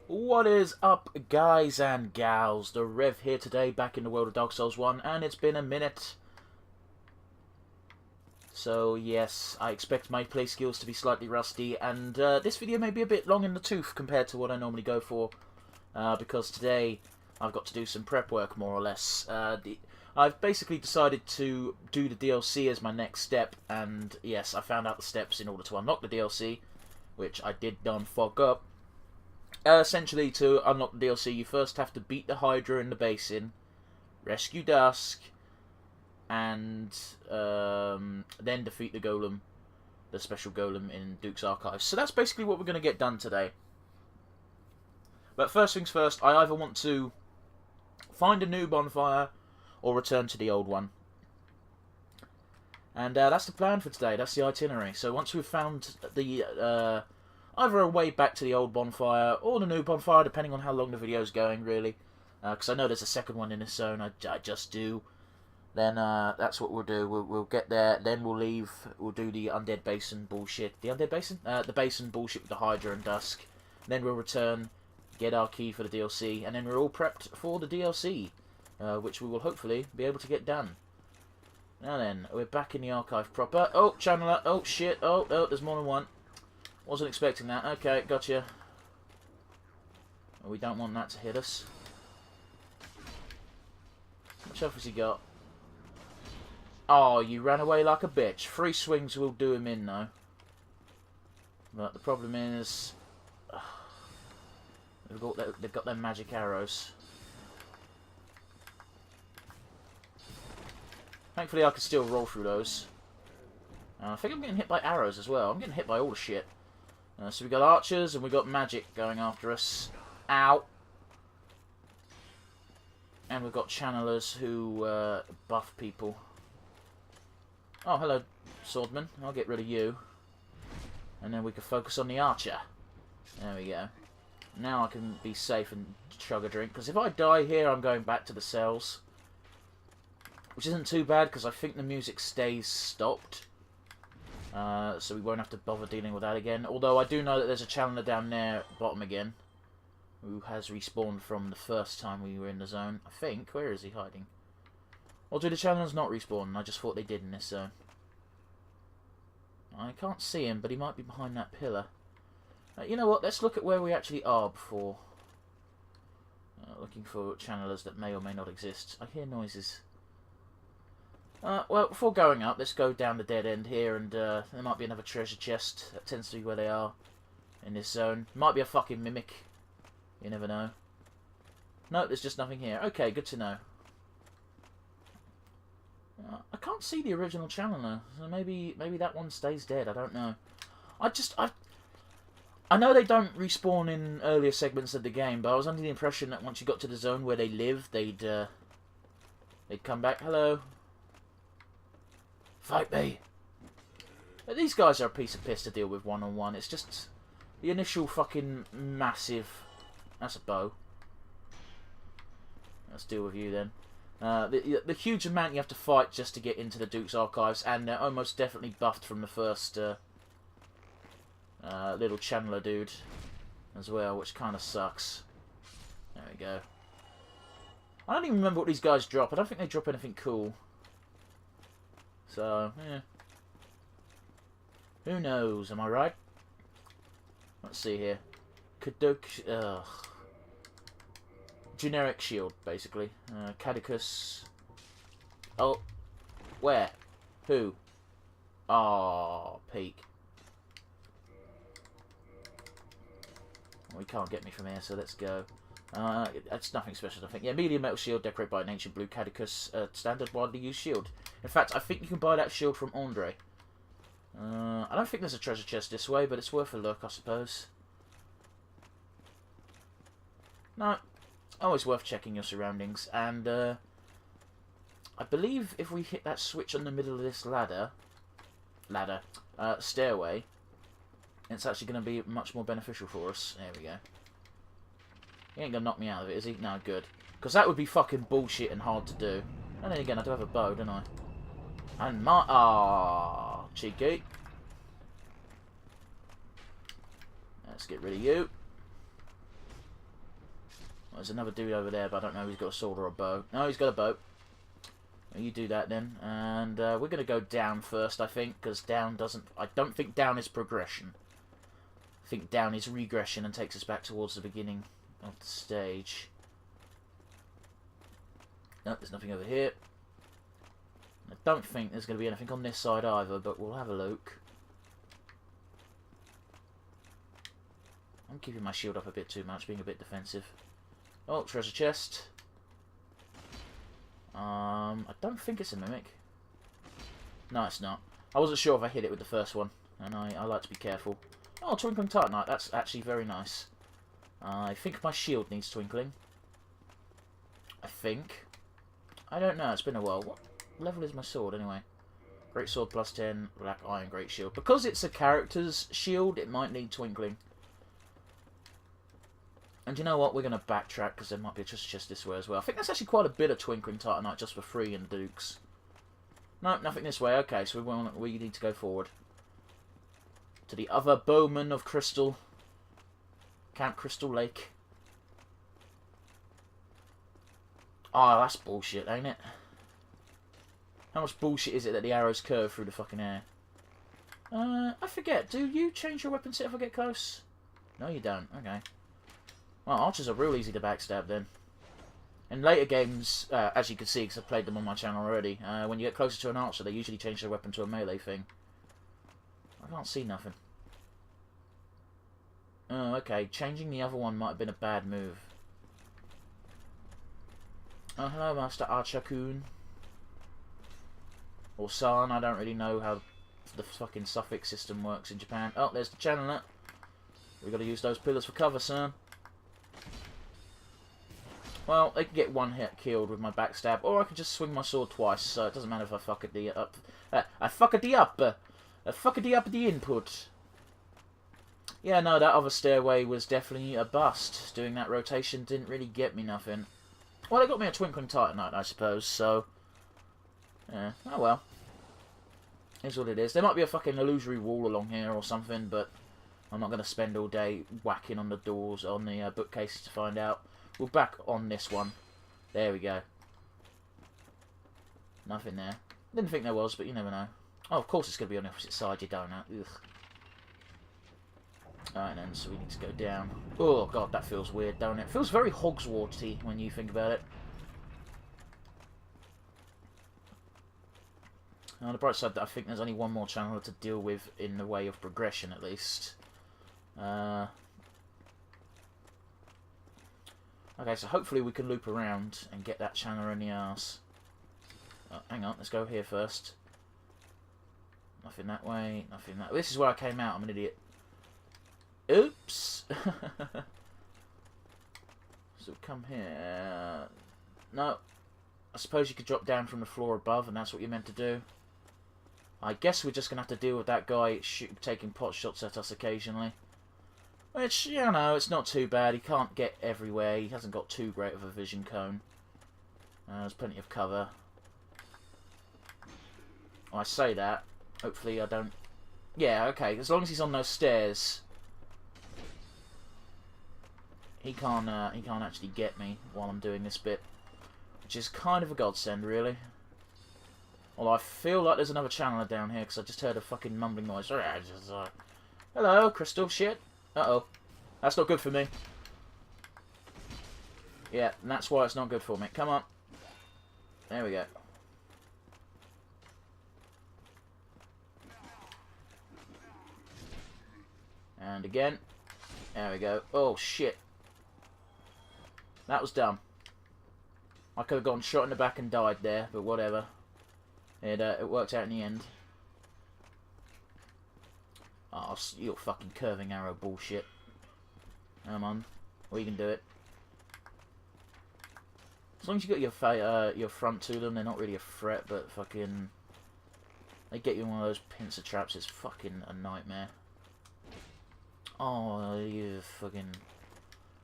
What is up, guys and gals? TheRev here today, back in the world of Dark Souls 1, and it's been a minute. So, yes, I expect my play skills to be slightly rusty, and this video may be a bit long in the tooth compared to what I normally go for, because today I've got to do some prep work, more or less. I've basically decided to do the DLC as my next step, and yes, I found out the steps in order to unlock the DLC, which I did done fuck up. Essentially, to unlock the DLC, you first have to beat the Hydra in the basin, rescue Dusk, and then defeat the Golem, the special Golem in Duke's Archives. So that's basically what we're going to get done today. But first things first, I either want to find a new bonfire or return to the old one. And that's the plan for today, that's the itinerary. So once we've found the either a way back to the old bonfire or the new bonfire, depending on how long the video's going, really. Because I know there's a second one in this zone, I just do. Then that's what we'll do. We'll get there, then we'll leave. We'll do the Undead Basin bullshit. The Undead Basin? The Basin bullshit with the Hydra and Dusk. Then we'll return, get our key for the DLC, and then we're all prepped for the DLC, which we will hopefully be able to get done. Now then, we're back in the archive proper. Oh, channeler. Oh, shit. Oh, there's more than one. Wasn't expecting that. Okay, gotcha. We don't want that to hit us. How much health has he got? Oh, you ran away like a bitch. 3 swings will do him in, though. But the problem is... they've got their magic arrows. Thankfully, I can still roll through those. I think I'm getting hit by arrows as well. I'm getting hit by all the shit. So we got archers and we got magic going after us. Ow! And we've got channelers who buff people. Oh, hello, swordman. I'll get rid of you. And then we can focus on the archer. There we go. Now I can be safe and chug a drink. Because if I die here, I'm going back to the cells. Which isn't too bad, because I think the music stays stopped. So we won't have to bother dealing with that again. Although I do know that there's a challenger down there, bottom again, who has respawned from the first time we were in the zone. I think. Where is he hiding? Or do the challengers not respawn? I just thought they did in this zone. I can't see him, but he might be behind that pillar. You know what? Let's look at where we actually are before looking for channelers that may or may not exist. I hear noises. Well, before going up, let's go down the dead end here, and there might be another treasure chest. That tends to be where they are in this zone. Might be a fucking mimic. You never know. No, there's just nothing here. Okay, good to know. I can't see the original challenger, so maybe that one stays dead. I don't know. I know they don't respawn in earlier segments of the game, but I was under the impression that once you got to the zone where they live, they'd come back. Hello. Fight me! But these guys are a piece of piss to deal with one-on-one. It's just the initial fucking massive... That's a bow. Let's deal with you then. The huge amount you have to fight just to get into the Duke's Archives, and they're almost definitely buffed from the first little channeler dude as well, which kind of sucks. There we go. I don't even remember what these guys drop. I don't think they drop anything cool. So, yeah. Who knows, am I right? Let's see here. Kaduk... generic shield, basically. Cadicus... Oh. Where? Who? Oh, peak. Well, he can't get me from here, so let's go. It's nothing special, I think. Yeah, medium metal shield decorated by an ancient blue Cadicus, standard widely used shield. In fact, I think you can buy that shield from Andre. I don't think there's a treasure chest this way, but it's worth a look, I suppose. No, always worth checking your surroundings. And I believe if we hit that switch on the middle of this stairway, it's actually going to be much more beneficial for us. There we go. He ain't going to knock me out of it, is he? No, good. Because that would be fucking bullshit and hard to do. And then again, I do have a bow, don't I? And my... Ah, cheeky. Let's get rid of you. There's another dude over there, but I don't know if he's got a sword or a bow. No, he's got a bow. Well, you do that then. And we're going to go down first, I think, because down doesn't... I don't think down is progression. I think down is regression and takes us back towards the beginning of the stage. No, there's nothing over here. I don't think there's going to be anything on this side either, but we'll have a look. I'm keeping my shield up a bit too much, being a bit defensive. Oh, treasure chest. I don't think it's a mimic. No, it's not. I wasn't sure if I hit it with the first one, and I like to be careful. Oh, Twinkling Titanite, that's actually very nice. I think my shield needs twinkling. I think. I don't know, it's been a while. What level is my sword, anyway? Great sword plus 10, black iron, great shield. Because it's a character's shield, it might need twinkling. And you know what? We're going to backtrack because there might be a treasure chest this way as well. I think that's actually quite a bit of Twinkling Titanite just for free in Dukes. No, nothing this way. Okay, so we need to go forward. To the other Bowman of Crystal. Camp Crystal Lake. Oh, that's bullshit, ain't it? How much bullshit is it that the arrows curve through the fucking air? I forget. Do you change your weapon set if I get close? No, you don't. Okay. Well, archers are real easy to backstab then. In later games, as you can see, because I've played them on my channel already, when you get closer to an archer, they usually change their weapon to a melee thing. I can't see nothing. Oh, okay. Changing the other one might have been a bad move. Oh, hello, Master Archer-kun. Or San, I don't really know how the fucking suffix system works in Japan. Oh, there's the channeler. We've got to use those pillars for cover, son. Well, they can get one hit killed with my backstab, or I can just swing my sword twice, so it doesn't matter if I fuck it up. I fuck it up the input. Yeah, no, that other stairway was definitely a bust. Doing that rotation didn't really get me nothing. Well, it got me a Twinkling Titanite, I suppose, so... yeah, oh well. Here's what it is. There might be a fucking illusory wall along here or something, but I'm not going to spend all day whacking on the doors, on the bookcases to find out. We're back on this one. There we go. Nothing there. Didn't think there was, but you never know. Oh, of course it's going to be on the opposite side, you donut. Ugh. Alright then, so we need to go down. Oh god, that feels weird, don't it? It feels very Hogswarts-y when you think about it. On the bright side, I think there's only one more channel to deal with in the way of progression, at least. Okay, so hopefully we can loop around and get that channel in the arse. Oh, hang on, let's go here first. Nothing that way, nothing that way. This is where I came out, I'm an idiot. Oops! So come here. No. I suppose you could drop down from the floor above, and that's what you're meant to do. I guess we're just going to have to deal with that guy taking pot shots at us occasionally. Which, you know, it's not too bad. He can't get everywhere. He hasn't got too great of a vision cone. There's plenty of cover. I say that. Hopefully I don't... yeah, okay. As long as he's on those stairs... He can't actually get me while I'm doing this bit. Which is kind of a godsend, really. Although I feel like there's another channeler down here, because I just heard a fucking mumbling noise. Hello, crystal shit. Uh-oh. That's not good for me. Yeah, and that's why it's not good for me. Come on. There we go. And again. There we go. Oh, shit. That was dumb. I could have gone shot in the back and died there, but whatever. It worked out in the end. Oh, you're fucking curving arrow bullshit. Come on. Well, you can do it. As long as you got your front to them, they're not really a threat, but fucking... they get you in one of those pincer traps, it's fucking a nightmare. Oh, you fucking...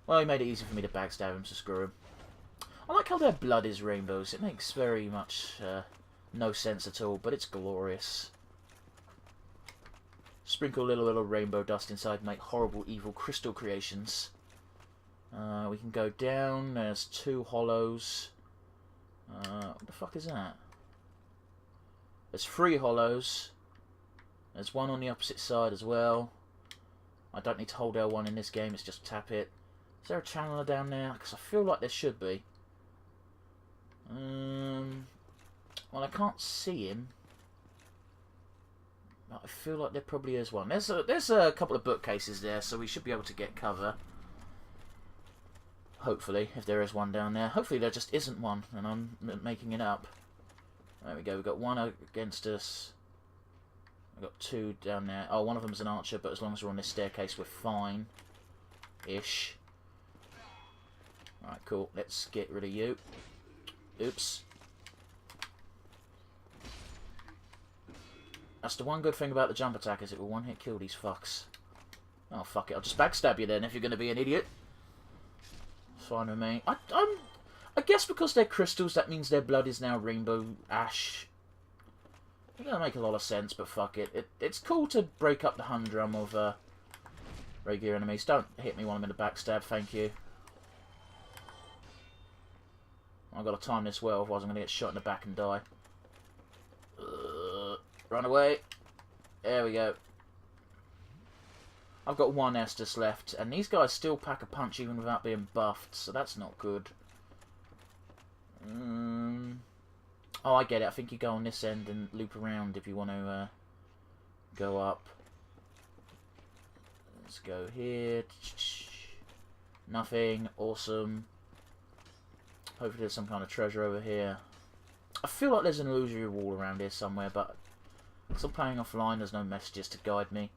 well, he made it easy for me to backstab him, so screw him. I like how their blood is rainbows. It makes very much no sense at all, but it's glorious. Sprinkle a little rainbow dust inside and make horrible, evil crystal creations. We can go down. There's 2 hollows. What the fuck is that? There's 3 hollows. There's 1 on the opposite side as well. I don't need to hold L1 in this game, it's just tap it. Is there a channeler down there? Because I feel like there should be. Well, I can't see him. But I feel like there probably is one. There's a couple of bookcases there, so we should be able to get cover. Hopefully, if there is one down there. Hopefully there just isn't one, and I'm making it up. There we go, we've got 1 against us. We've got 2 down there. Oh, one of them's an archer, but as long as we're on this staircase, we're fine-ish. Alright, cool. Let's get rid of you. Oops. That's the one good thing about the jump attack, is it will one-hit kill these fucks. Oh, fuck it. I'll just backstab you then, if you're going to be an idiot. Fine with me. I guess because they're crystals, that means their blood is now rainbow ash. It doesn't make a lot of sense, but fuck it. It's cool to break up the humdrum of regular enemies. Don't hit me while I'm in a backstab, thank you. I've got to time this well, otherwise I'm going to get shot in the back and die. Run away. There we go. I've got 1 Estus left, and these guys still pack a punch even without being buffed, so that's not good. Oh, I get it. I think you go on this end and loop around if you want to go up. Let's go here. Nothing. Awesome. Hopefully there's some kind of treasure over here. I feel like there's an illusory wall around here somewhere, but because I'm playing offline, there's no messages to guide me.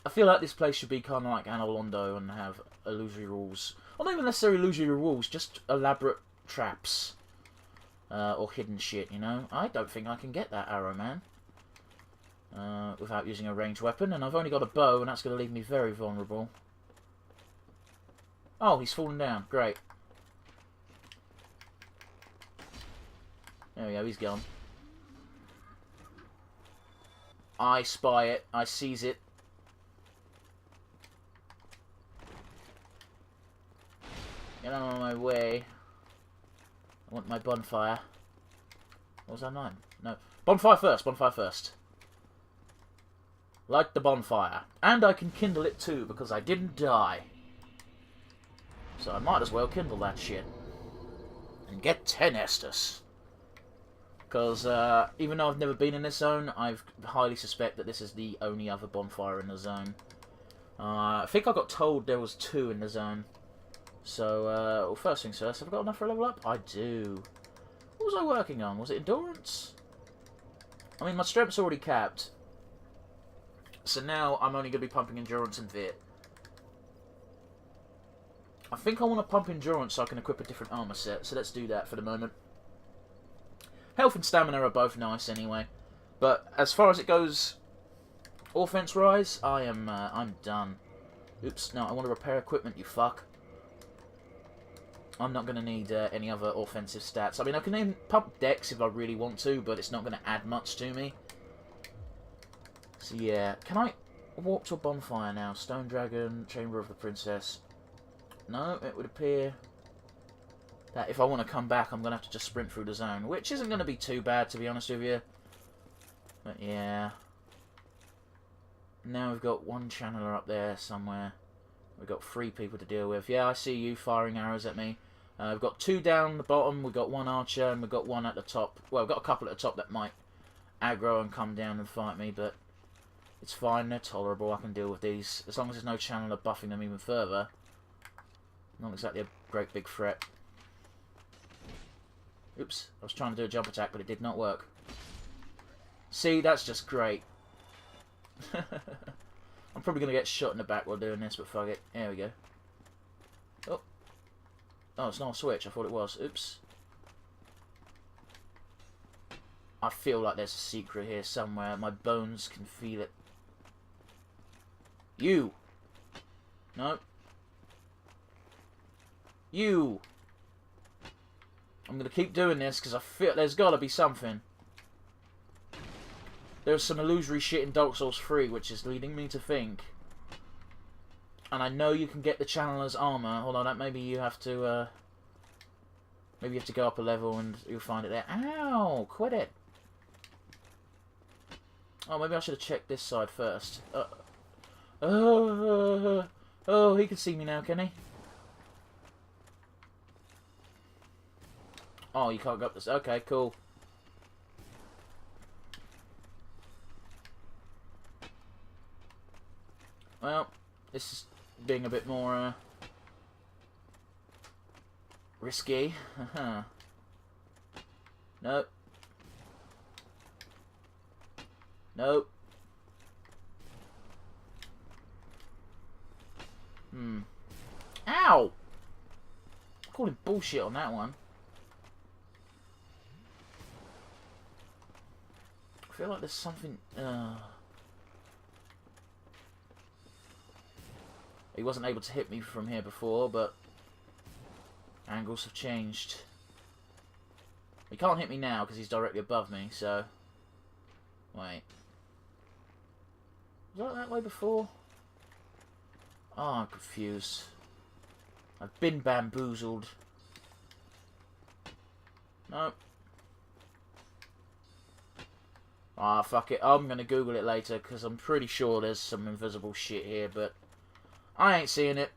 I feel like this place should be kind of like Analondo and have illusory walls. Well, not even necessarily illusory walls, just elaborate traps. Or hidden shit, you know? I don't think I can get that arrow, man. Without using a ranged weapon, and I've only got a bow, and that's going to leave me very vulnerable. Oh, he's fallen down. Great. There we go, he's gone. I spy it. I seize it. Get out of my way. I want my bonfire. What was that name? No. Bonfire first, bonfire first. Light the bonfire. And I can kindle it too, because I didn't die. So I might as well kindle that shit. And get 10 Estus. Because even though I've never been in this zone, I highly suspect that this is the only other bonfire in the zone. I think I got told there was 2 in the zone. So, well, first things first, have I got enough for a level up? I do. What was I working on? Was it endurance? I mean, my strength's already capped. So now I'm only going to be pumping endurance and vit. I think I want to pump endurance so I can equip a different armor set. So let's do that for the moment. Health and stamina are both nice anyway. But as far as it goes, offense-wise, I'm done. Oops, no, I want to repair equipment, you fuck. I'm not going to need any other offensive stats. I mean, I can pump dex if I really want to, but it's not going to add much to me. So yeah, can I walk to a bonfire now? Stone Dragon, Chamber of the Princess. No, it would appear that if I want to come back, I'm going to have to just sprint through the zone, which isn't going to be too bad, to be honest with you. But yeah. Now we've got 1 channeler up there somewhere. We've got 3 people to deal with. Yeah, I see you firing arrows at me. We've got 2 down the bottom, we've got 1 archer, and we've got 1 at the top. Well, we've got a couple at the top that might aggro and come down and fight me, but it's fine, they're tolerable, I can deal with these. As long as there's no channeler buffing them even further. Not exactly a great big threat. Oops, I was trying to do a jump attack, but it did not work. See, that's just great. I'm probably going to get shot in the back while doing this, but fuck it. There we go. Oh. Oh, it's not a switch. I thought it was. Oops. I feel like there's a secret here somewhere. My bones can feel it. You! No. You! I'm going to keep doing this because I feel there's got to be something. There's some illusory shit in Dark Souls 3 which is leading me to think And I know you can get the Channeler's armor. Hold on, maybe you have to go up a level and you'll find it there. Ow! Quit it! Oh, maybe I should have checked this side first. Oh, he can see me now, can he? Oh, you can't go up this. Okay, cool. Well, this is being a bit more risky. Nope. Nope. Ow! I'm calling bullshit on that one. I feel like there's something... He wasn't able to hit me from here before, but angles have changed. He can't hit me now because he's directly above me, so... Wait. Was that way before? Oh, I'm confused. I've been bamboozled. Nope. Ah, fuck it. I'm going to Google it later because I'm pretty sure there's some invisible shit here, but I ain't seeing it.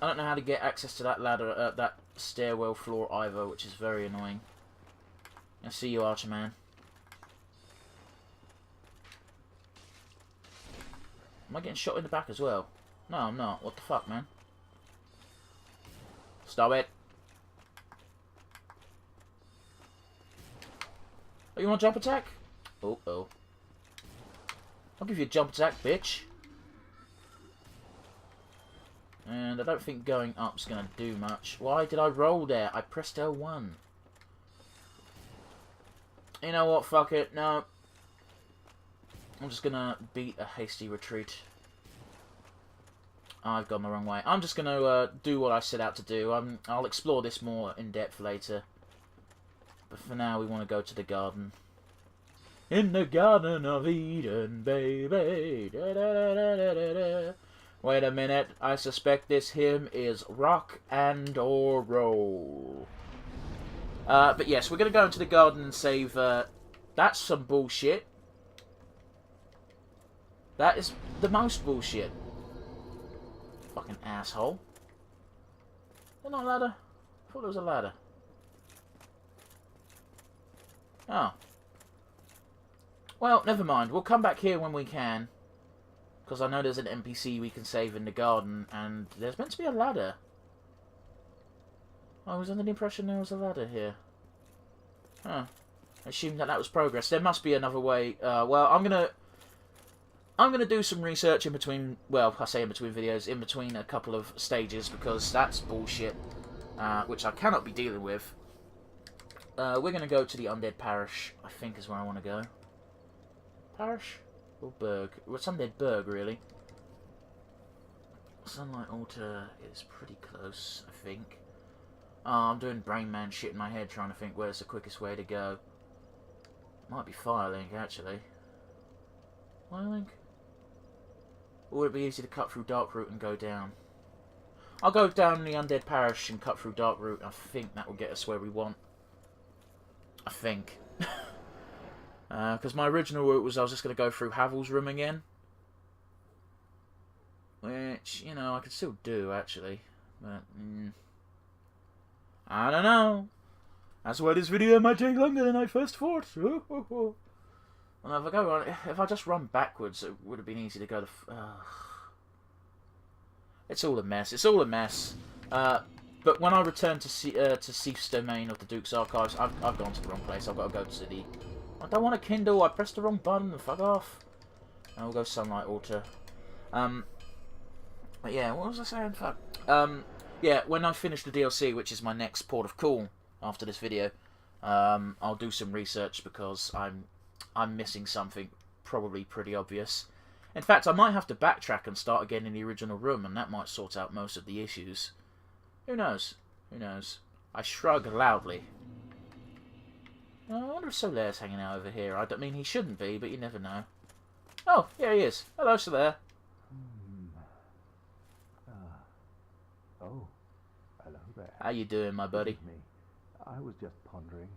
I don't know how to get access to that ladder, that stairwell floor either, which is very annoying. I see you, Archer Man. Am I getting shot in the back as well? No, I'm not. What the fuck, man? Stop it. Oh, you want a jump attack? Oh, oh. I'll give you a jump attack, bitch. And I don't think going up's going to do much. Why did I roll there? I pressed L1. You know what? Fuck it. No. I'm just going to beat a hasty retreat. I've gone the wrong way. I'm just going to do what I set out to do. I'll explore this more in depth later. But for now, we want to go to the garden. In the Garden of Eden, baby. Da, da, da, da, da, da. Wait a minute. I suspect this hymn is rock and or roll. But yes, we're going to go into the garden and save... that's some bullshit. That is the most bullshit. Fucking asshole. Is there not a ladder? I thought there was a ladder. Oh. Well, never mind. We'll come back here when we can. Because I know there's an NPC we can save in the garden. And there's meant to be a ladder. I was under the impression there was a ladder here. Huh. I assumed that was progress. There must be another way. Well, I'm gonna do some research in between. Well, I say in between videos, in between a couple of stages, because that's bullshit, which I cannot be dealing with. We're gonna go to the Undead Parish. I think is where I want to go. Parish or Berg? Well, it's Undead Berg, really. Sunlight Altar is pretty close, I think. I'm doing brain man shit in my head, trying to think where's the quickest way to go. Might be Firelink, actually. Firelink? Or would it be easy to cut through Darkroot and go down? I'll go down the Undead Parish and cut through Darkroot. I think that will get us where we want. I think. Because my original route was I was just going to go through Havel's room again. Which, you know, I could still do, actually. But, I don't know. That's why this video might take longer than I first thought. Well, if I just run backwards, it would have been easy to go to... It's all a mess. It's all a mess. But when I return to Seif's domain of the Duke's Archives, I've gone to the wrong place. I've got to go to the... I don't want a Kindle. I pressed the wrong button. Fuck off. And we'll go Sunlight Altar. But yeah, what was I saying? Fuck. Yeah, when I finish the DLC, which is my next port of call after this video, I'll do some research because I'm missing something probably pretty obvious. In fact, I might have to backtrack and start again in the original room, and that might sort out most of the issues. Who knows? Who knows? I shrug loudly. I wonder if Solaire's hanging out over here. I don't mean he shouldn't be, but you never know. Oh, here he is. Hello, Solaire. there. How you doing, my buddy? Forgive me. I was just pondering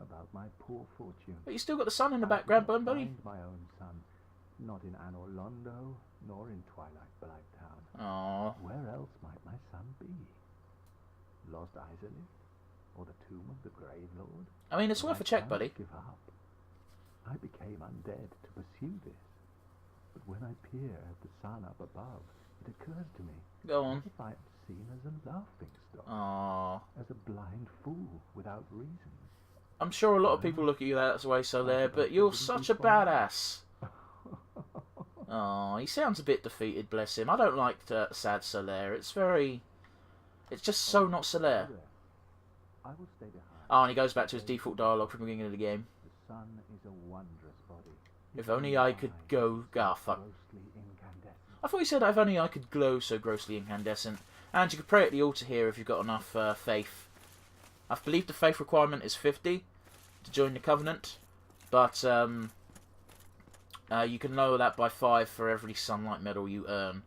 about my poor fortune. But you still got the sun in the I background, could not buddy. find my own son, not in Anor Londo, nor in Twilight Blight Town. Aww. Where else might my son be? Lost Isley? Or the tomb of the Grave Lord? I mean, it's But worth I a check, cannot buddy. give up. I became undead to pursue this. But when I peer at the sun up above, it occurs to me Go on. if I am seen as a laughing stock, Aww. as a blind fool without reason. I'm sure a lot of people look at you that way, so there, but you're such a badass. Oh, he sounds a bit defeated, bless him. I don't like sad Solaire. It's just so not Solaire. I will stay behind. Oh, and he goes back to his default dialogue from the beginning of the game. The sun is a wondrous body. If only I could go... Ah, fuck. I thought he said if only I could glow so grossly incandescent. And you could pray at the altar here if you've got enough faith. I believe the faith requirement is 50 to join the Covenant. But you can lower that by 5 for every sunlight medal you earn.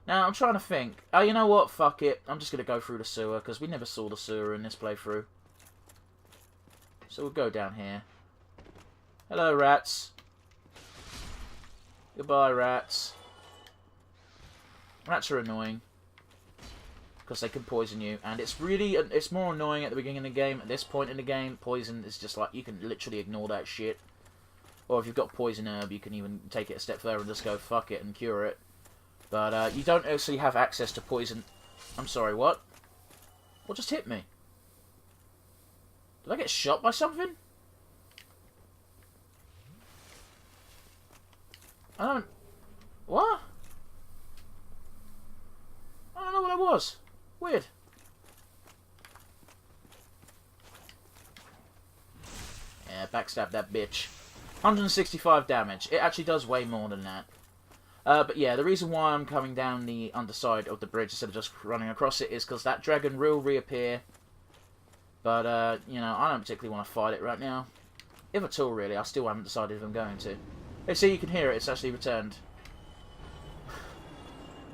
Now, I'm trying to think. Oh, you know what? Fuck it. I'm just going to go through the sewer, because we never saw the sewer in this playthrough. So we'll go down here. Hello, rats. Goodbye, rats. Rats are annoying. Because they can poison you. And it's more annoying at the beginning of the game. At this point in the game, poison is just like, you can literally ignore that shit. Or if you've got poison herb, you can even take it a step further and just go, fuck it, and cure it. But you don't actually have access to poison. I'm sorry, what? What just hit me? Did I get shot by something? I don't... What? I don't know what it was. Weird. Yeah, backstab that bitch. 165 damage. It actually does way more than that. But yeah, the reason why I'm coming down the underside of the bridge instead of just running across it is because that dragon will reappear. But, you know, I don't particularly want to fight it right now. If at all, really. I still haven't decided if I'm going to. Hey, see, you can hear it. It's actually returned.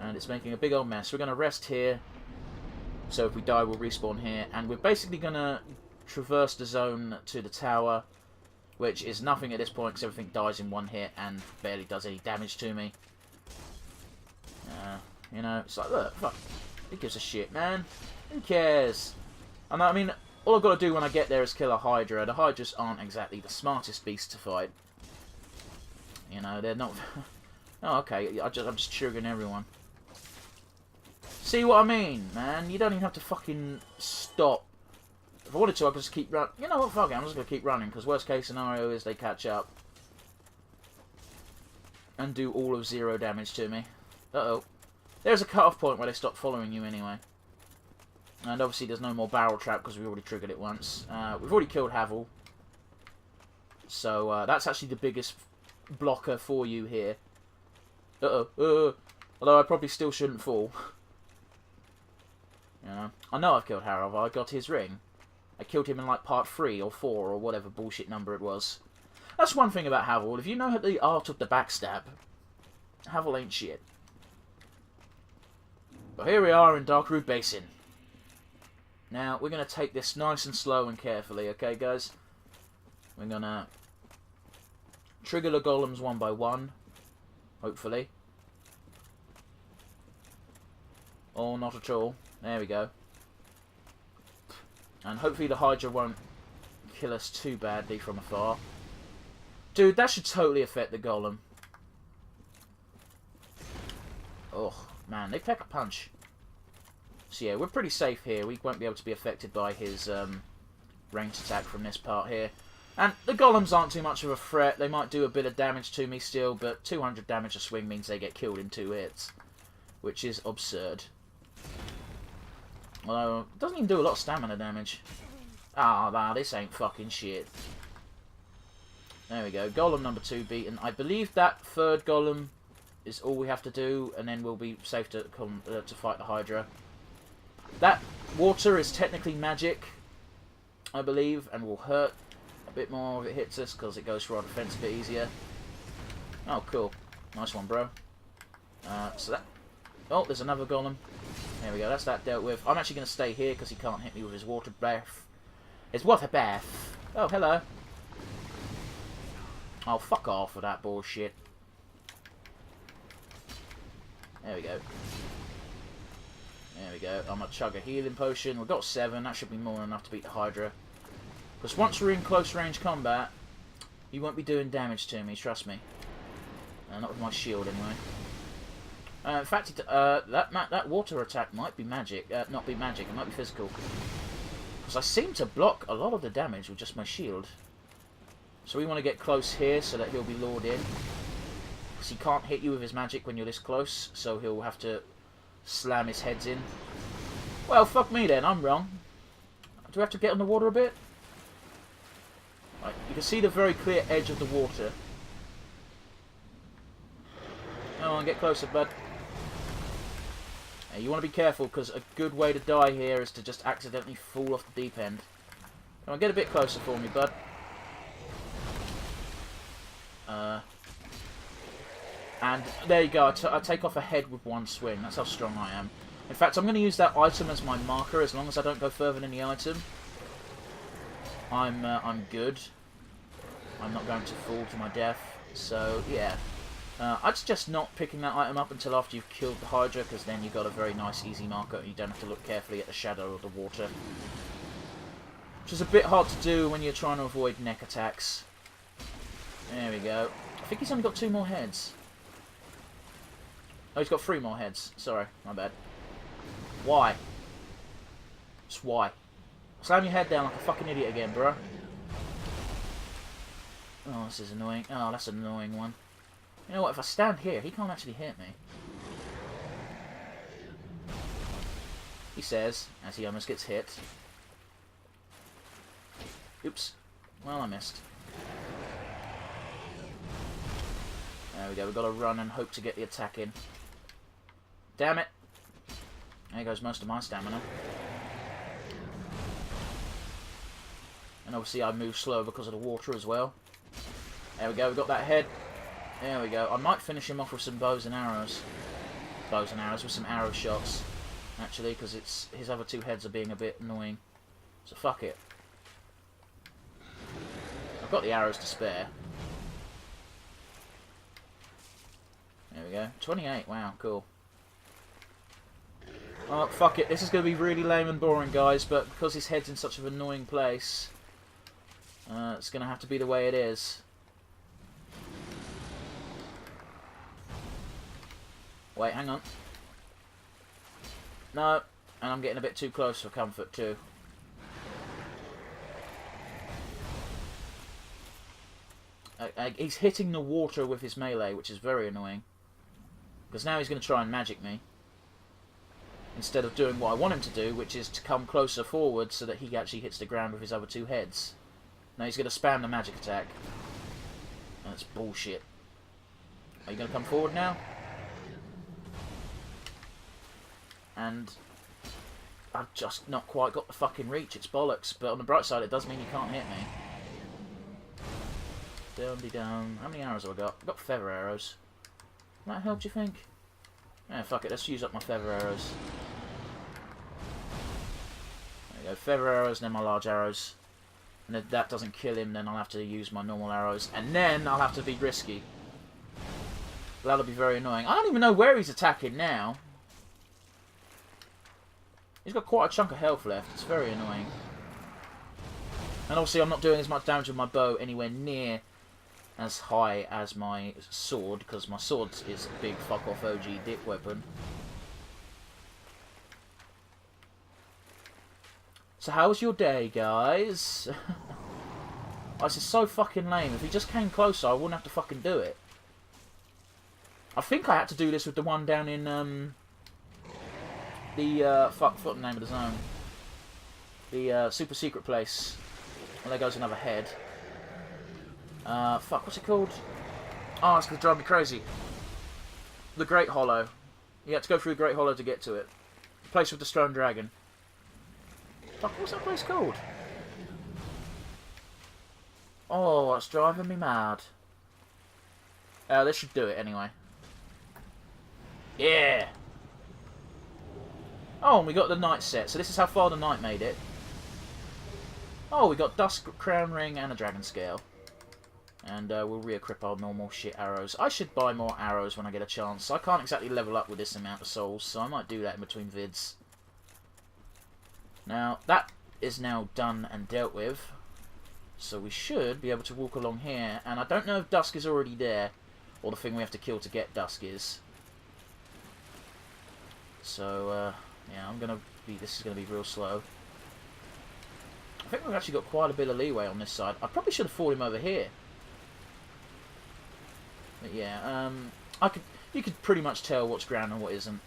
And it's making a big old mess. We're going to rest here. So if we die, we'll respawn here. And we're basically going to traverse the zone to the tower, which is nothing at this point because everything dies in one hit and barely does any damage to me. You know, it's like, look, fuck. Who gives a shit, man? Who cares? And I mean, all I've got to do when I get there is kill a Hydra. The Hydras aren't exactly the smartest beast to fight. You know, they're not... Oh, okay, I'm just triggering everyone. See what I mean, man? You don't even have to fucking stop. If I wanted to, I could just keep running. You know what, fuck it, I'm just going to keep running, because worst case scenario is they catch up. And do all of 0 damage to me. Uh-oh. There's a cut-off point where they stop following you anyway. And obviously there's no more barrel trap because we already triggered it once. We've already killed Havel. So that's actually the biggest blocker for you here. Uh-oh. Although I probably still shouldn't fall. You know, I know I've killed Havel. I got his ring. I killed him in like part 3 or 4 or whatever bullshit number it was. That's one thing about Havel. If you know the art of the backstab, Havel ain't shit. But here we are in Darkroot Basin. Now, we're going to take this nice and slow and carefully, okay, guys? We're going to trigger the golems one by one, hopefully. Or not at all. There we go. And hopefully the Hydra won't kill us too badly from afar. Dude, that should totally affect the golem. Oh, man, they pack a punch. So yeah, we're pretty safe here. We won't be able to be affected by his ranged attack from this part here. And the golems aren't too much of a threat. They might do a bit of damage to me still, but 200 damage a swing means they get killed in 2 hits. Which is absurd. Although, it doesn't even do a lot of stamina damage. Ah, nah, this ain't fucking shit. There we go. Golem number 2 beaten. I believe that 3rd golem is all we have to do, and then we'll be safe to come to fight the Hydra. That water is technically magic, I believe, and will hurt a bit more if it hits us, because it goes for our defense a bit easier. Oh, cool. Nice one, bro. So that... Oh, there's another golem. There we go, that's that dealt with. I'm actually going to stay here because he can't hit me with his water breath. His water breath. Oh, hello. Oh, fuck off with that bullshit. There we go. There we go. I'm going to chug a healing potion. We've got 7. That should be more than enough to beat the Hydra. Because once we're in close range combat, you won't be doing damage to me, trust me. Not with my shield, anyway. In fact, that water attack might be magic. Not be magic, it might be physical. Because I seem to block a lot of the damage with just my shield. So we want to get close here so that he'll be lured in. Because he can't hit you with his magic when you're this close, so he'll have to slam his heads in. Well, fuck me then, I'm wrong. Do we have to get on the water a bit? Right, you can see the very clear edge of the water. Come on, get closer, bud. You want to be careful, because a good way to die here is to just accidentally fall off the deep end. Come on, get a bit closer for me, bud. And there you go, I take off a head with one swing. That's how strong I am. In fact, I'm going to use that item as my marker. As long as I don't go further than the item, I'm good. I'm not going to fall to my death. So, yeah. I'd suggest not picking that item up until after you've killed the Hydra, because then you've got a very nice, easy marker, and you don't have to look carefully at the shadow of the water. Which is a bit hard to do when you're trying to avoid neck attacks. There we go. I think he's only got 2 more heads. Oh, he's got 3 more heads. Sorry, my bad. Why? Just why? Slam your head down like a fucking idiot again, bro. Oh, this is annoying. Oh, that's an annoying one. You know what, if I stand here, he can't actually hit me. He says, as he almost gets hit. Oops. Well, I missed. There we go, we've got to run and hope to get the attack in. Damn it! There goes most of my stamina. And obviously I move slow because of the water as well. There we go, we've got that head. There we go. I might finish him off with some bows and arrows. Bows and arrows with some arrow shots. Actually, because his other 2 heads are being a bit annoying. So fuck it. I've got the arrows to spare. There we go. 28. Wow, cool. Oh, fuck it. This is going to be really lame and boring, guys, but because his head's in such an annoying place, it's going to have to be the way it is. Wait, hang on. No, and I'm getting a bit too close for comfort, too. He's hitting the water with his melee, which is very annoying. Because now he's going to try and magic me. Instead of doing what I want him to do, which is to come closer forward so that he actually hits the ground with his other 2 heads. Now he's going to spam the magic attack. That's bullshit. Are you going to come forward now? And I've just not quite got the fucking reach. It's bollocks. But on the bright side, it does mean you can't hit me. Down. How many arrows have I got? I've got feather arrows. Will that help, do you think? Yeah, fuck it. Let's use up my feather arrows. There we go. Feather arrows, and then my large arrows. And if that doesn't kill him, then I'll have to use my normal arrows. And then I'll have to be risky. That'll be very annoying. I don't even know where he's attacking now. He's got quite a chunk of health left. It's very annoying. And obviously I'm not doing as much damage with my bow anywhere near as high as my sword, because my sword is a big fuck-off OG dick weapon. So how was your day, guys? Oh, this is so fucking lame. If he just came closer, I wouldn't have to fucking do it. I think I had to do this with the one down in, fuck the name of the zone. The, super secret place. Well, there goes another head. Fuck, what's it called? Oh, it's gonna drive me crazy. The Great Hollow. You had to go through the Great Hollow to get to it. The place with the Stone Dragon. Fuck, what's that place called? Oh, that's driving me mad. This should do it anyway. Yeah! Oh, and we got the night set. So this is how far the night made it. Oh, we got Dusk Crown Ring and a Dragon Scale. And we'll re-equip our normal shit arrows. I should buy more arrows when I get a chance. I can't exactly level up with this amount of souls, so I might do that in between vids. Now, that is now done and dealt with. So we should be able to walk along here. And I don't know if Dusk is already there, or the thing we have to kill to get Dusk is. So, yeah, this is going to be real slow. I think we've actually got quite a bit of leeway on this side. I probably should have fought him over here. But yeah, you could pretty much tell what's ground and what isn't.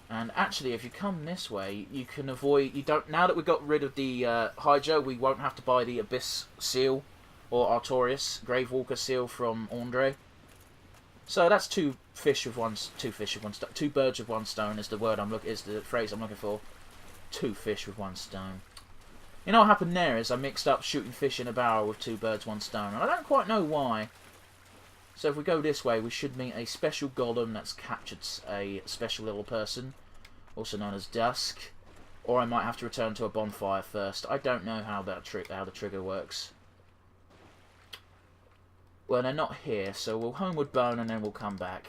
And actually, if you come this way, you can avoid. Now that we've got rid of the Hydra, we won't have to buy the Abyss Seal or Artorias Gravewalker Seal from Andre. So that's two birds with one stone is the phrase I'm looking for. 2 fish with 1 stone. You know what happened there is I mixed up shooting fish in a barrel with 2 birds, 1 stone, and I don't quite know why. So if we go this way, we should meet a special golem that's captured a special little person, also known as Dusk. Or I might have to return to a bonfire first. I don't know how the trigger works. Well, they're not here, so we'll homeward bone and then we'll come back.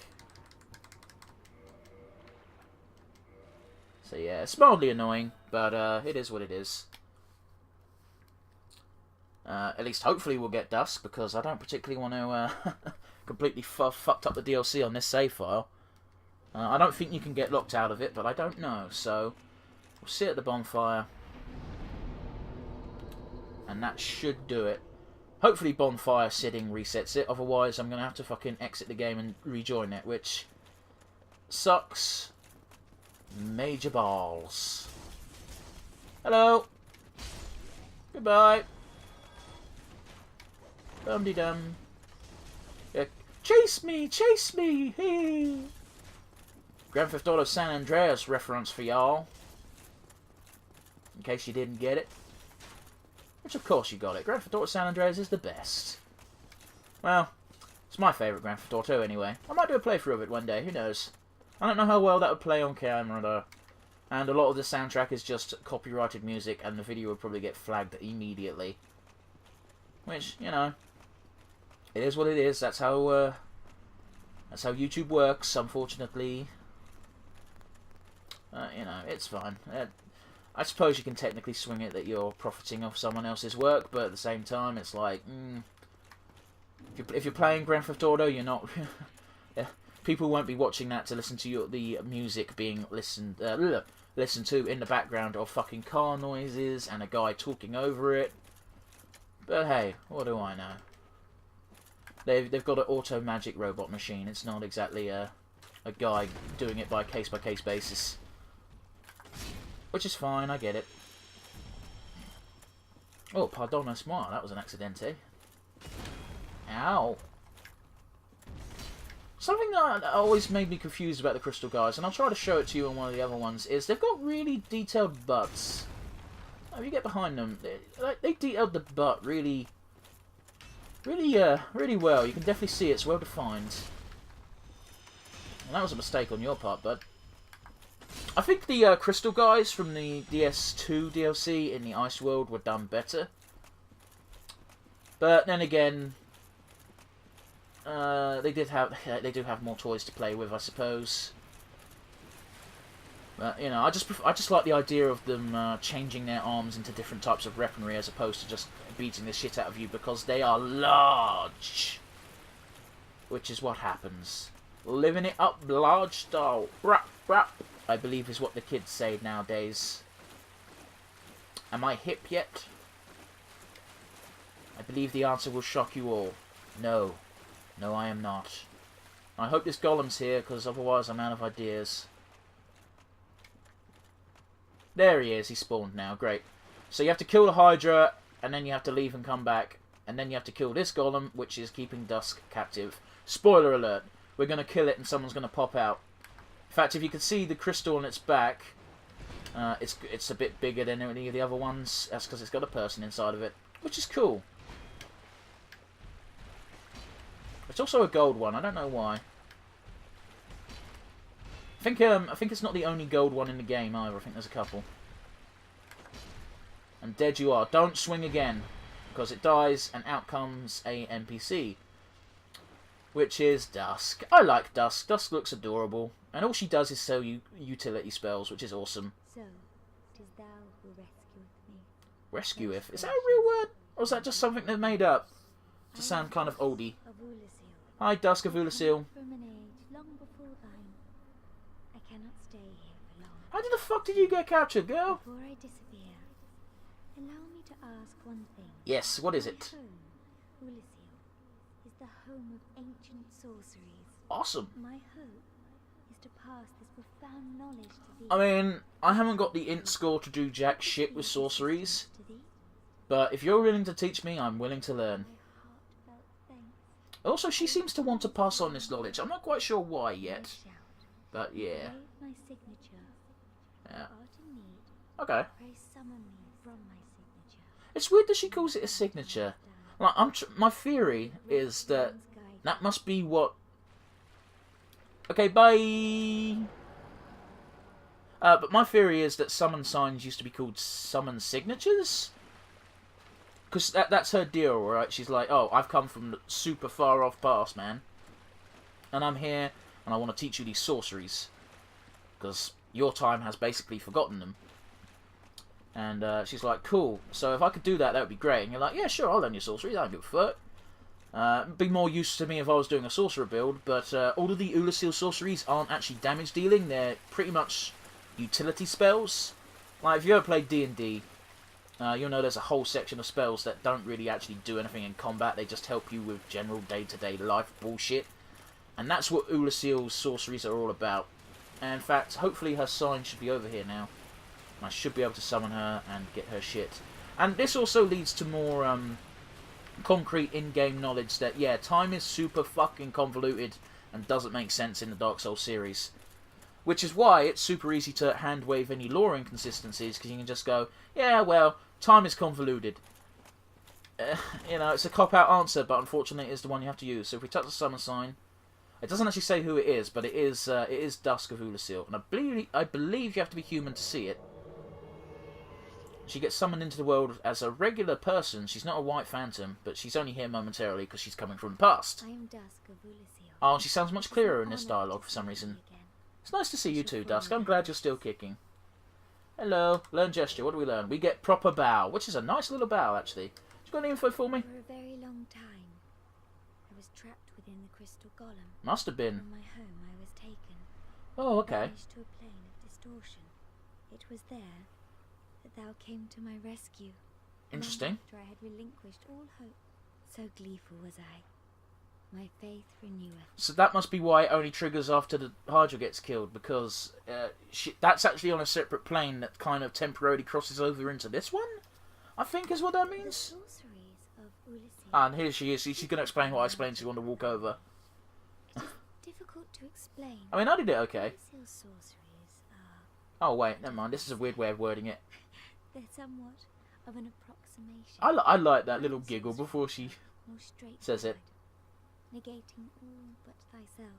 So yeah, it's mildly annoying, but it is what it is. At least hopefully we'll get Dusk, because I don't particularly want to completely fucked up the DLC on this save file. I don't think you can get locked out of it, but I don't know, so we'll sit at the bonfire. And that should do it. Hopefully bonfire sitting resets it, otherwise I'm going to have to fucking exit the game and rejoin it, which sucks major balls. Hello. Goodbye. Dum-de-dum. Yeah. Chase me! Chase me! Hey. Grand Theft Auto San Andreas reference for y'all. In case you didn't get it. Which of course you got it. Grand Theft Auto San Andreas is the best. Well, it's my favourite Grand Theft Auto anyway. I might do a playthrough of it one day, who knows. I don't know how well that would play on camera though. And a lot of the soundtrack is just copyrighted music and the video would probably get flagged immediately. Which, you know, it is what it is. That's how YouTube works, unfortunately. You know, it's fine. I suppose you can technically swing it that you're profiting off someone else's work, but at the same time, it's like, if you're playing Grand Theft Auto, you're not. People won't be watching that to listen to the music being listened to in the background of fucking car noises and a guy talking over it. But hey, what do I know? They've got an auto magic robot machine. It's not exactly a guy doing it by case-by-case basis. Which is fine, I get it. Oh, pardon-moi, that was an accidente. Ow. Something that always made me confused about the Crystal Guys, and I'll try to show it to you on one of the other ones, is they've got really detailed butts. If you get behind them, they detailed the butt really well. You can definitely see it's well defined. And that was a mistake on your part, bud. I think the Crystal Guys from the DS2 DLC in the Ice World were done better. But then again, they do have more toys to play with, I suppose. But you know, I just like the idea of them changing their arms into different types of weaponry as opposed to just beating the shit out of you because they are large, which is what happens. Living it up large style. Rap, rap, I believe is what the kids say nowadays. Am I hip yet? I believe the answer will shock you all. No. No, I am not. I hope this golem's here, because otherwise I'm out of ideas. There he is. He spawned now. Great. So you have to kill the Hydra, and then you have to leave and come back. And then you have to kill this golem, which is keeping Dusk captive. Spoiler alert. We're going to kill it and someone's going to pop out. In fact, if you can see the crystal on its back, it's a bit bigger than any of the other ones. That's because it's got a person inside of it, which is cool. It's also a gold one. I don't know why. I think it's not the only gold one in the game either. I think there's a couple. And dead you are. Don't swing again, because it dies, and out comes a NPC, which is Dusk. I like Dusk. Dusk looks adorable, and all she does is sell you utility spells, which is awesome. So, it is thou who rescueth me. Rescueth? Is that a real word, or is that just something they've made up to sound kind of oldie? Of Ulasil. Hi, Dusk of Ulasil. From an age long before thine. I cannot stay here for long. How the fuck did you get captured, girl? Before I disappear, allow me to ask one thing. Yes, what is it? My home, Ulasil, is the home of ancient sorceries. Awesome. My hope is to pass this profound knowledge to thee. I mean, I haven't got the int score to do jack shit with sorceries, To thee, but if you're willing to teach me, I'm willing to learn. my heartfelt thanks. Also, she seems to want to pass on this knowledge. I'm not quite sure why yet, Shout. but yeah. Wave my signature. Yeah. Art in need. Okay. Pray summon me from my signature. It's weird that she calls it a signature. Like, my theory is that that must be what... Okay, bye! But my theory is that summon signs used to be called summon signatures? Because that's her deal, right? She's like, oh, I've come from the super far off past, man. And I'm here, and I want to teach you these sorceries. Because your time has basically forgotten them. And she's like, cool, so if I could do that, that would be great. And you're like, yeah, sure, I'll learn your sorceries, I don't give a fuck. It'd be more use to me if I was doing a sorcerer build, but all of the Ulasil sorceries aren't actually damage dealing, they're pretty much utility spells. Like, if you ever played D&D, you'll know there's a whole section of spells that don't really actually do anything in combat, they just help you with general day-to-day life bullshit. And that's what Ulasil's sorceries are all about. And in fact, hopefully her sign should be over here now. I should be able to summon her and get her shit. And this also leads to more concrete in-game knowledge that, yeah, time is super fucking convoluted and doesn't make sense in the Dark Souls series. Which is why it's super easy to hand-wave any lore inconsistencies, because you can just go, yeah, well, time is convoluted. You know, it's a cop-out answer, but unfortunately it is the one you have to use. So if we touch the summon sign, it doesn't actually say who it is, but it is Dusk of Ulasil. And I believe you have to be human to see it. She gets summoned into the world as a regular person. She's not a white phantom, but she's only here momentarily because she's coming from the past. I am Dusk of Ulasil. Oh, she sounds much clearer in this dialogue for some reason. It's nice to see you too, Dusk. I'm glad you're still kicking. Hello. Learn gesture. What do we learn? We get proper bow, which is a nice little bow, actually. You got any info for me? For a very long time, I was trapped within the crystal golem. Must have been. From my home, I was taken. Oh, okay. Banished to a plane of distortion. It was there that thou came to my rescue. Interesting. Long after I had relinquished all hope, so gleeful was I. My faith reneweth. So that must be why it only triggers after the Hydra gets killed, because that's actually on a separate plane that kind of temporarily crosses over into this one, I think is what that The means. sorceries of Ulasil. And here she is. She's going to explain what I explained to you on the walk over. It is difficult to explain. I mean, I did it okay. Ulasil's sorceries are... Oh, wait, never mind. This is a weird way of wording it. They're somewhat of an approximation. I like that little giggle before she More straightforward, says it. negating all but thyself.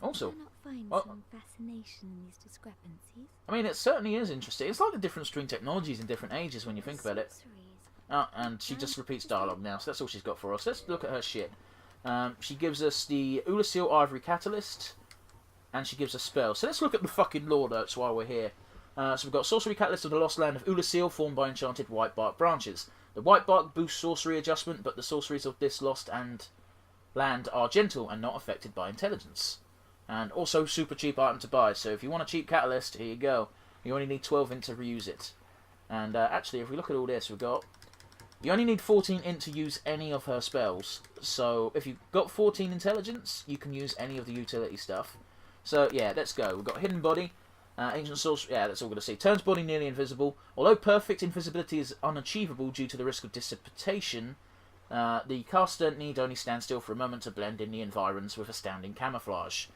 Also, Do you not find well- some fascination in these discrepancies? I mean, it certainly is interesting. It's like the difference between technologies in different ages when you think about it. Sorceries. Oh, and she just repeats dialogue now, so that's all she's got for us. Let's look at her shit. She gives us the Ulasil Ivory Catalyst, and she gives us spells. So let's look at the fucking lore notes while we're here. So we've got Sorcery Catalyst of the Lost Land of Ulasil, formed by enchanted white bark branches. The white bark boosts sorcery adjustment, but the sorceries of this lost and land are gentle and not affected by intelligence. And also super cheap item to buy, so if you want a cheap catalyst, here you go. You only need 12 int to reuse it. And actually, if we look at all this, we've got... You only need 14 int to use any of her spells. So if you've got 14 intelligence, you can use any of the utility stuff. So yeah, let's go. We've got Hidden Body, Ancient Sorcery, yeah, that's all we're going to see. Turns body nearly invisible. Although perfect invisibility is unachievable due to the risk of dissipation, the caster need only stand still for a moment to blend in the environs with astounding camouflage.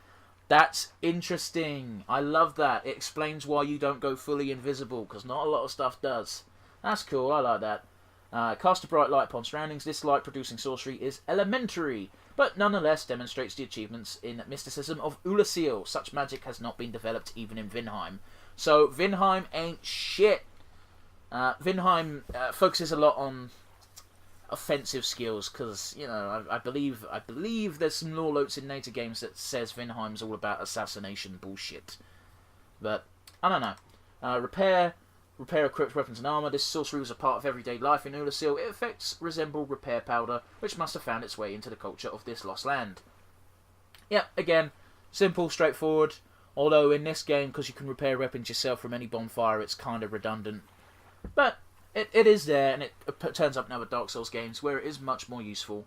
That's interesting. I love that. It explains why you don't go fully invisible, because not a lot of stuff does. That's cool, I like that. Cast a bright light upon surroundings. This light-producing sorcery is elementary, but nonetheless demonstrates the achievements in mysticism of Ulasil. Such magic has not been developed even in Vinheim. So Vinheim ain't shit. Vinheim focuses a lot on offensive skills because, you know, I believe there's some lore notes in later games that says Vinheim's all about assassination bullshit. But I don't know. Repair equipped weapons and armor. This sorcery was a part of everyday life in Ulasil. Its effects resemble repair powder, which must have found its way into the culture of this lost land. Yeah, again, simple, straightforward. Although in this game, because you can repair weapons yourself from any bonfire, it's kind of redundant. But it is there, and it turns up in other Dark Souls games where it is much more useful.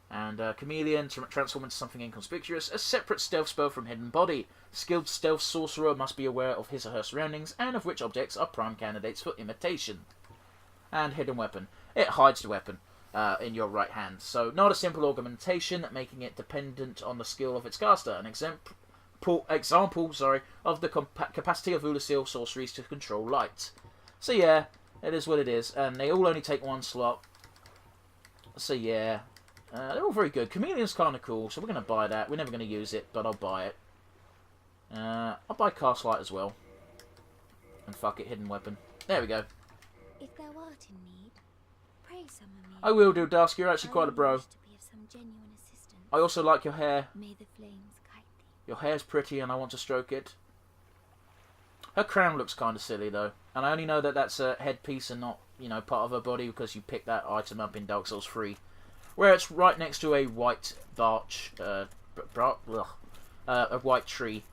And Chameleon to transform into something inconspicuous, a separate stealth spell from Hidden Body. Skilled stealth sorcerer must be aware of his or her surroundings, and of which objects are prime candidates for imitation. And Hidden Weapon. It hides the weapon in your right hand. So not a simple augmentation, making it dependent on the skill of its caster. An example of the capacity of Ulasil sorceries to control light. So yeah, it is what it is, and they all only take one slot. So yeah. They're all very good. Chameleon's kind of cool, so we're going to buy that. We're never going to use it, but I'll buy it. I'll buy Cast Light as well. And fuck it, Hidden Weapon. There we go. If thou art in need, pray summon me. I will do, Dusk. You're actually quite a bro. To be of some genuine assistance. I also like your hair. May the flames guide thee. Your hair's pretty and I want to stroke it. Her crown looks kind of silly, though. And I only know that that's a headpiece and not, you know, part of her body because you picked that item up in Dark Souls 3. Where it's right next to a white a white tree.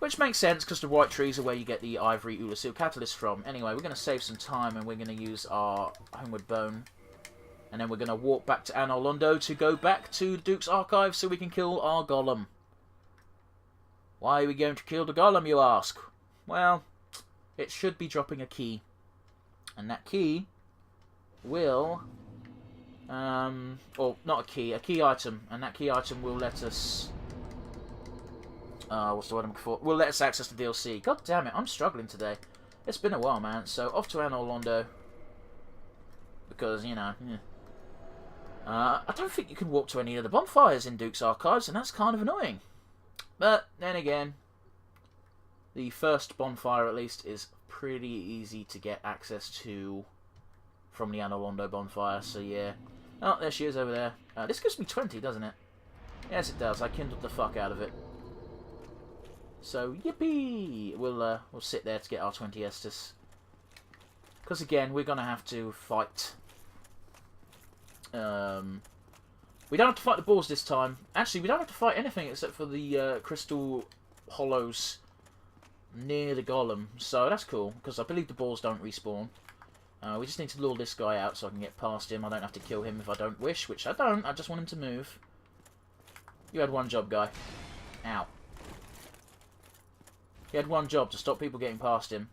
Which makes sense, because the white trees are where you get the Ivory Ulasil Catalyst from. Anyway, we're going to save some time, and we're going to use our Homeward Bone. And then we're going to walk back to Anor Londo to go back to Duke's Archive so we can kill our Golem. Why are we going to kill the Golem, you ask? Well, it should be dropping a key. And that key will... or not a key item, and that key item will let us, what's the word I'm looking for? Will let us access the DLC. God damn it, I'm struggling today. It's been a while, man. So off to Anor Londo, because you know, yeah. I don't think you can walk to any of the bonfires in Duke's Archives, and that's kind of annoying. But then again, the first bonfire at least is pretty easy to get access to from the Anor Londo bonfire. So yeah. Oh, there she is over there. This gives me 20, doesn't it? Yes, it does. I kindled the fuck out of it. So, yippee! We'll sit there to get our 20 Estus. Because, again, we're going to have to fight. We don't have to fight the boars this time. Actually, we don't have to fight anything except for the crystal hollows near the golem. So, that's cool, because I believe the boars don't respawn. We just need to lure this guy out so I can get past him. I don't have to kill him if I don't wish, which I don't. I just want him to move. You had one job, guy. Ow. He had one job, to stop people getting past him.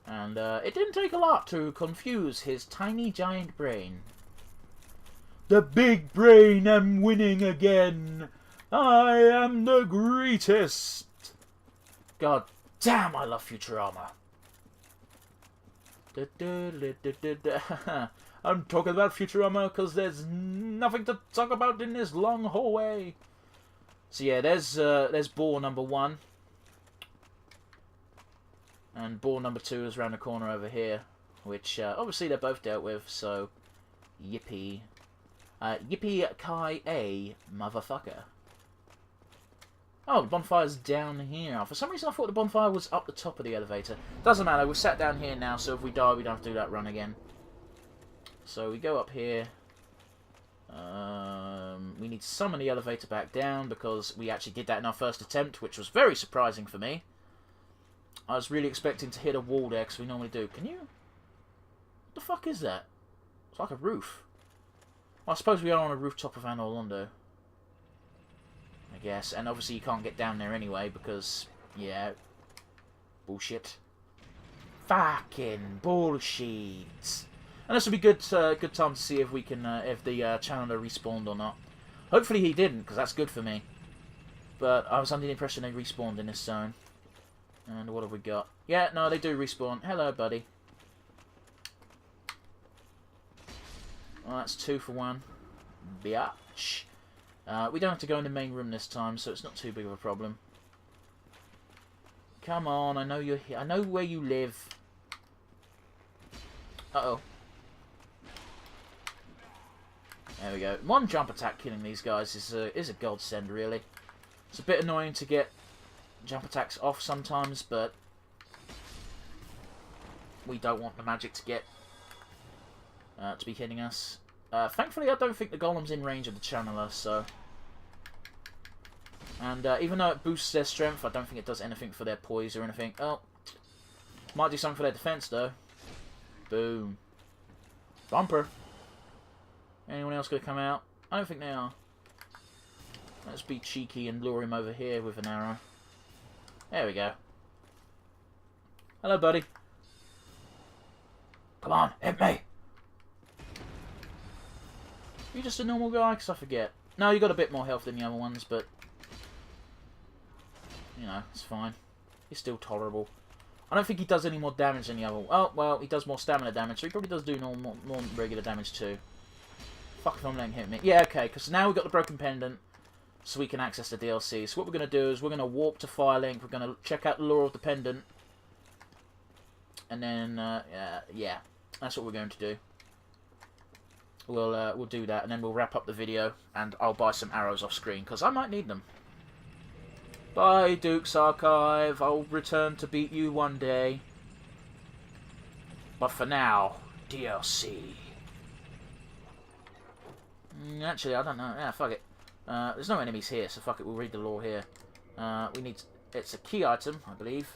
And it didn't take a lot to confuse his tiny giant brain. The big brain am winning again. I am the greatest. God damn, I love Futurama. I'm talking about Futurama because there's nothing to talk about in this long hallway. So yeah, there's ball number 1. And ball number 2 is around the corner over here. Which, obviously they're both dealt with, so... Yippee. Yippee-ki-yay, motherfucker. Oh, the bonfire's down here. For some reason I thought the bonfire was up the top of the elevator. Doesn't matter, we're sat down here now, so if we die we don't have to do that run again. So we go up here. We need to summon the elevator back down, because we actually did that in our first attempt, which was very surprising for me. I was really expecting to hit a wall there, because we normally do. Can you? What the fuck is that? It's like a roof. Well, I suppose we are on a rooftop of Anor Londo. I guess. And obviously you can't get down there anyway, because, yeah, bullshit. Fucking bullshit. And this will be good time to see if we can, if the Challenger respawned or not. Hopefully he didn't, because that's good for me. But I was under the impression they respawned in this zone. And what have we got? Yeah, no, they do respawn. Hello, buddy. Well, that's 2 for 1. Biatch. We don't have to go in the main room this time, so it's not too big of a problem. Come on, I know you're here. I know where you live. Uh-oh. There we go. One jump attack killing these guys is a godsend, really. It's a bit annoying to get jump attacks off sometimes, but we don't want the magic to get to be hitting us. Thankfully, I don't think the golem's in range of the channeler, so... And even though it boosts their strength, I don't think it does anything for their poise or anything. Oh, might do something for their defense, though. Boom. Bumper. Anyone else going to come out? I don't think they are. Let's be cheeky and lure him over here with an arrow. There we go. Hello, buddy. Come on, hit me. You just a normal guy? Because I forget. No, you got a bit more health than the other ones, but... You know, it's fine. He's still tolerable. I don't think he does any more damage than the other one. Oh, well, he does more stamina damage, so he probably does do more regular damage too. Fuck if I'm letting him hit me. Yeah, okay, because now we've got the broken pendant, so we can access the DLC. So what we're going to do is we're going to warp to Firelink, we're going to check out the lore of the pendant, and then, yeah, that's what we're going to do. We'll do that, and then we'll wrap up the video, and I'll buy some arrows off screen, because I might need them. Bye, Duke's Archive. I'll return to beat you one day. But for now, DLC. Actually, I don't know. Yeah, fuck it. There's no enemies here, so fuck it. We'll read the lore here. We need... It's a key item, I believe.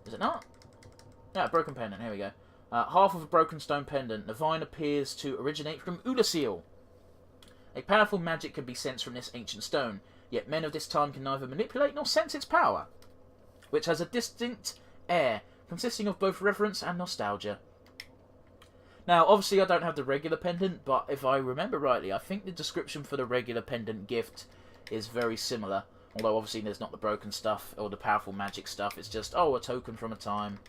Is it not? Yeah, broken pendant. Here we go. Half of a broken stone pendant. The vine appears to originate from Ulasil. A powerful magic can be sensed from this ancient stone. Yet men of this time can neither manipulate nor sense its power, which has a distinct air, consisting of both reverence and nostalgia. Now, obviously I don't have the regular pendant, but if I remember rightly, I think the description for the regular pendant gift is very similar. Although obviously there's not the broken stuff, or the powerful magic stuff, it's just, oh, a token from a time.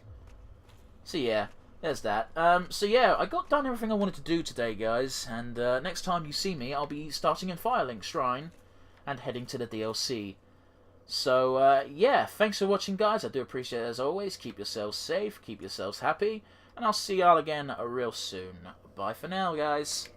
So yeah, there's that. So yeah, I got done everything I wanted to do today, guys, and next time you see me, I'll be starting in Firelink Shrine, and heading to the DLC. So, yeah, thanks for watching, guys. I do appreciate it as always. Keep yourselves safe, keep yourselves happy, and I'll see y'all again real soon. Bye for now, guys.